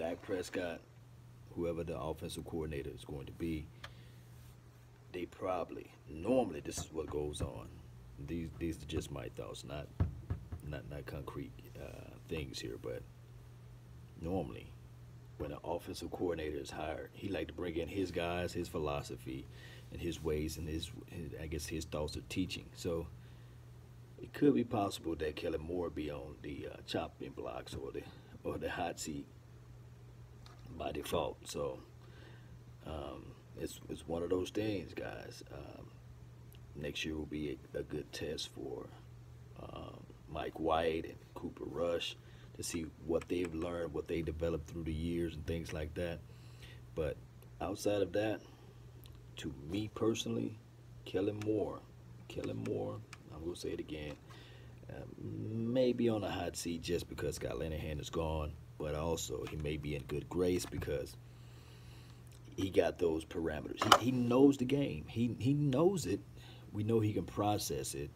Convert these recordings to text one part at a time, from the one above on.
Dak Prescott, whoever the offensive coordinator is going to be, they probably normally this is what goes on. These are just my thoughts, not concrete things here, but normally when an offensive coordinator is hired, he like to bring in his guys, his philosophy, and his ways, and his I guess his thoughts of teaching. So it could be possible that Kellen Moore be on the chopping blocks or the hot seat by default. So it's one of those things, guys. Next year will be a good test for Mike White and Cooper Rush to see what they've learned, what they developed through the years, and things like that. But outside of that, to me personally, Kellen Moore, I'm going to say it again, maybe on a hot seat just because Scott Linehan is gone, but also he may be in good grace because he got those parameters. He knows the game. He knows it. We know he can process it.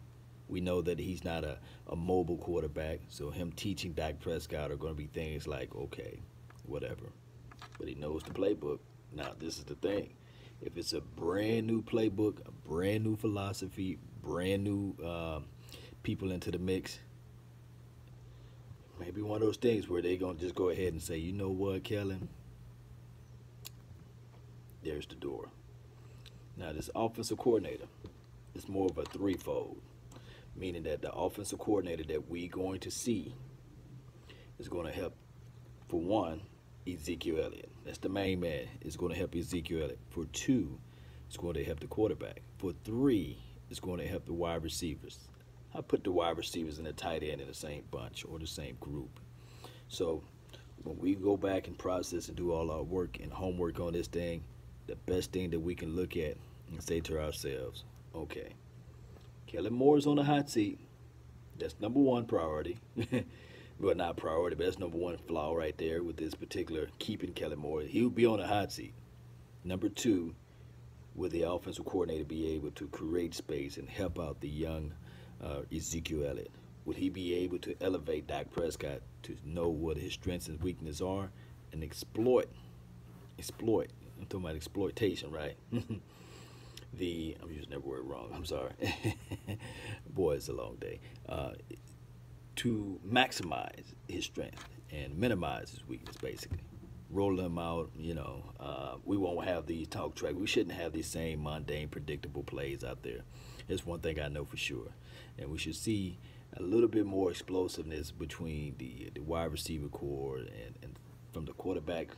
We know that he's not a mobile quarterback, so him teaching Dak Prescott are going to be things like, okay, whatever. But he knows the playbook. Now, this is the thing. If it's a brand new playbook, a brand new philosophy, brand new people into the mix, maybe one of those things where they're going to just go ahead and say, you know what, Kellen, there's the door. Now, this offensive coordinator is more of a threefold, meaning that the offensive coordinator that we're going to see is going to help, for one, Ezekiel Elliott. That's the main man. It's going to help Ezekiel Elliott. For two, it's going to help the quarterback. For three, it's going to help the wide receivers. I put the wide receivers and the tight end in the same bunch or the same group. So when we go back and process and do all our work and homework on this thing, the best thing that we can look at and say to ourselves, okay, Kellen Moore's on the hot seat. That's number one priority. Well, not priority, but that's number one flaw right there with this particular keeping Kellen Moore. He would be on the hot seat. Number two, will the offensive coordinator be able to create space and help out the young Ezekiel Elliott? Would he be able to elevate Dak Prescott to know what his strengths and weaknesses are and exploit? I'm talking about exploitation, right? I'm using that word wrong. I'm sorry. Boy, it's a long day. To maximize his strength and minimize his weakness, basically. Roll them out, we won't have these talk tracks. We shouldn't have these same mundane, predictable plays out there. That's one thing I know for sure. And we should see a little bit more explosiveness between the wide receiver core and from the quarterback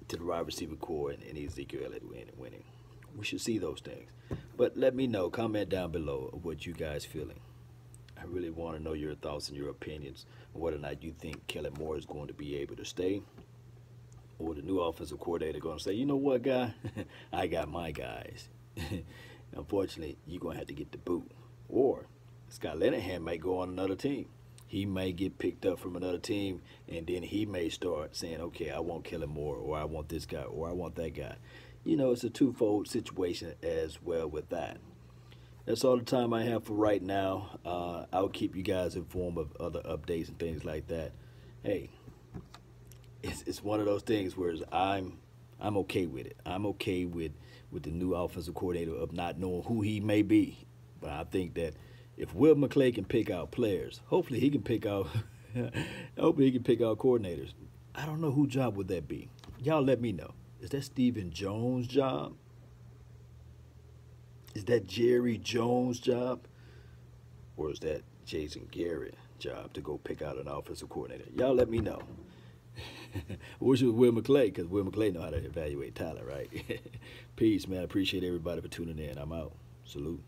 to the wide receiver core and Ezekiel Elliott winning. We should see those things. But let me know, comment down below of what you guys feeling. I really want to know your thoughts and your opinions on whether or not you think Kellen Moore is going to be able to stay, or the new offensive coordinator going to say, you know what, guy, I got my guys. Unfortunately, you're going to have to get the boot. Or Scott Linehan may go on another team. He may get picked up from another team, and then he may start saying, okay, I want Kellen Moore, or I want this guy, or I want that guy. It's a twofold situation as well with that. That's all the time I have for right now. I'll keep you guys informed of other updates and things like that. Hey, it's one of those things where I'm okay with it. I'm okay with the new offensive coordinator of not knowing who he may be. But I think that if Will McClay can pick out players, hopefully he can pick out coordinators. I don't know whose job would that be. Y'all let me know. Is that Stephen Jones' job? Is that Jerry Jones' job? Or is that Jason Garrett's job to go pick out an offensive coordinator? Y'all let me know. I wish it was Will McClay, because Will McClay know how to evaluate talent, right? Peace, man. I appreciate everybody for tuning in. I'm out. Salute.